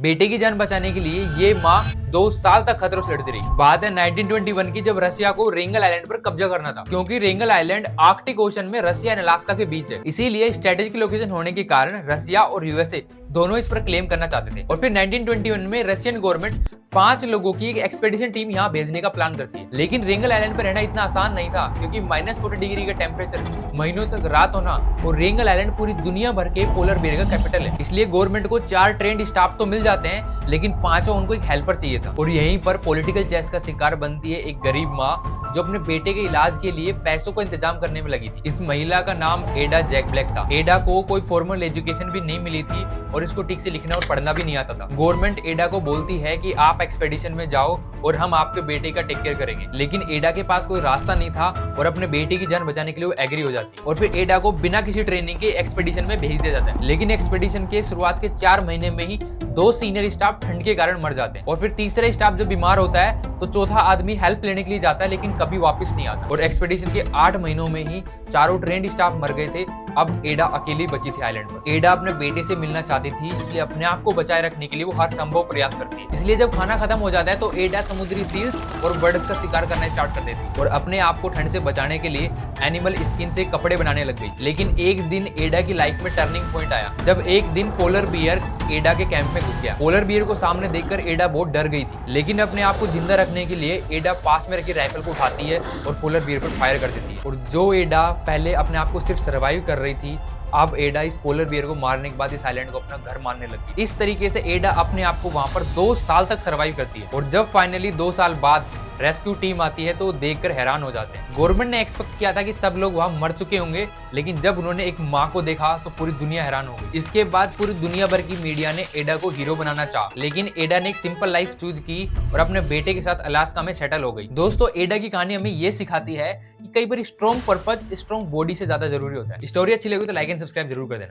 बेटे की जान बचाने के लिए ये माँ 2 साल तक खतरों से लड़ती रही। बात है 1921 की, जब रसिया को रेंगल आइलैंड पर कब्जा करना था, क्योंकि रेंगल आइलैंड आर्कटिक ओशन में रसिया एंड अलास्का के बीच है। इसीलिए स्ट्रेटेजिक लोकेशन होने के कारण रसिया और यूएसए दोनों इस पर क्लेम करना चाहते थे। और फिर 1921 में रशियन गवर्नमेंट 5 लोगों की एक एक्सपेडिशन टीम यहाँ भेजने का प्लान करती है। लेकिन रेंगल आइलैंड पर रहना इतना आसान नहीं था, क्योंकि -40 डिग्री का टेम्परेचर, महीनों तक रात होना, और रेंगल आइलैंड पूरी दुनिया भर के पोलर बेयर का कैपिटल है। इसलिए गवर्नमेंट को 4 ट्रेंड स्टाफ तो मिल जाते हैं, लेकिन पांचों उनको एक हेल्पर चाहिए था। और यहीं पर पॉलिटिकल चेस का शिकार बनती है एक गरीब माँ, जो अपने बेटे के इलाज के लिए पैसों का इंतजाम करने में लगी थी। इस महिला का नाम एडा जैक ब्लैक था। एडा को कोई फॉर्मल एजुकेशन भी नहीं मिली थी और इसको ठीक से लिखना और पढ़ना भी नहीं आता था। गवर्नमेंट एडा को बोलती है कि आप एक्सपेडिशन में जाओ और हम आपके बेटे का टेक केयर करेंगे, लेकिन एडा के पास कोई रास्ता नहीं था और अपने बेटे की जान बचाने के लिए वो एग्री हो जाती है। और फिर एडा को बिना किसी ट्रेनिंग के एक्सपेडिशन में भेज दिया जाता है। लेकिन एक्सपेडिशन के शुरुआत के 4 महीने में ही 2 सीनियर स्टाफ ठंड के कारण मर जाते हैं। और फिर तीसरा स्टाफ जब बीमार होता है तो चौथा आदमी हेल्प लेने के लिए जाता है, लेकिन कभी वापस नहीं आता। और एक्सपेडिशन के 8 महीनों में ही चारों ट्रेंड स्टाफ मर गए थे। अब एडा अकेली बची थी आइलैंड पर। एडा अपने बेटे से मिलना चाहती थी, इसलिए अपने आप को बचाए रखने के लिए वो हर संभव प्रयास करती है। इसलिए जब खाना खत्म हो जाता है तो एडा समुद्री सील्स और बर्ड्स का शिकार करना स्टार्ट कर देती है और अपने आप को ठंड से बचाने के लिए एनिमल स्किन से कपड़े बनाने लग गई। लेकिन एक दिन एडा की लाइफ में टर्निंग पॉइंट आया, जब एक दिन पोलर बियर एडा के कैंप में घुस गया। पोलर बियर को सामने देखकर एडा बहुत डर गई थी, लेकिन अपने आप को जिंदा रखने के लिए एडा पास में रखी राइफल को उठाती है और पोलर बियर पर फायर कर देती है। और जो एडा पहले अपने आप को सिर्फ सर्वाइव कर रही थी, अब एडा इस पोलर बियर को मारने के बाद इस आइलैंड को अपना घर मानने लगी। इस तरीके से एडा अपने आप को वहां पर 2 साल तक सर्वाइव करती है। और जब फाइनली 2 साल बाद रेस्क्यू टीम आती है तो देखकर हैरान हो जाते हैं। गवर्नमेंट ने एक्सपेक्ट किया था कि सब लोग वहां मर चुके होंगे, लेकिन जब उन्होंने एक माँ को देखा तो पूरी दुनिया हैरान हो गई। इसके बाद पूरी दुनिया भर की मीडिया ने एडा को हीरो बनाना चाहा, लेकिन एडा ने एक सिंपल लाइफ चूज की और अपने बेटे के साथ अलास्का में सेटल हो गई। दोस्तों, एडा की कहानी हमें ये सिखाती है कि कई बार स्ट्रॉन्ग पर्पज स्ट्रॉन्ग बॉडी से ज्यादा जरूरी होता है। स्टोरी अच्छी लगी तो लाइक एंड सब्सक्राइब जरूर कर देना।